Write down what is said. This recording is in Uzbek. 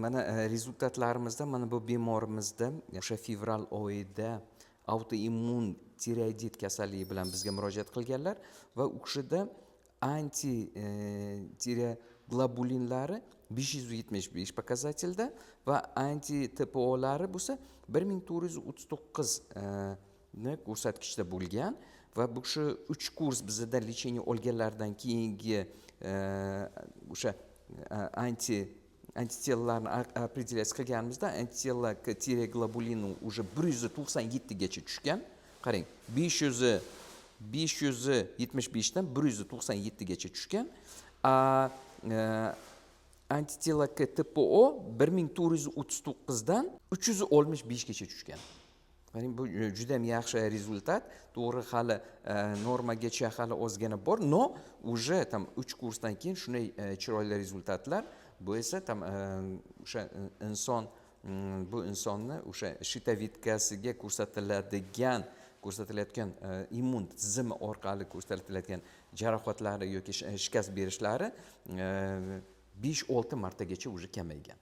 mana rezultatlarimizda mana bu bemorimizda o'sha fevral oyida autoimmun tiroidit kasalligi bilan bizga murojaat qilganlar va u kishida anti tireoglobulinlari 575 показательda va anti TPO'lari bo'lsa 1439 ni ko'rsatkichda bo'lgan va bu kishi 3 kurs bizda lecheniya olganlaridan keyingi o'sha antitelalarni определять qilganimizda antitela tireoglobulini уже 197 gacha tushgan. Qarang, 575 dan 197 gacha tushgan. Antitela TPO 1439 dan 365 gacha tushgan. Qarang, bu juda ham yaxshi rezultat. To'g'ri, hali normagacha hali ozgina bor, no уже tam 3 kursdan keyin shunday chiroyli rezultatlar. Bu esa tam o'sha bu insonni o'sha shitavitkasiga ko'rsatilayotgan immun tizimi orqali ko'rsatiladigan jarohatlari yoki shikast berishlari 5-6 martagacha уже kamaygan.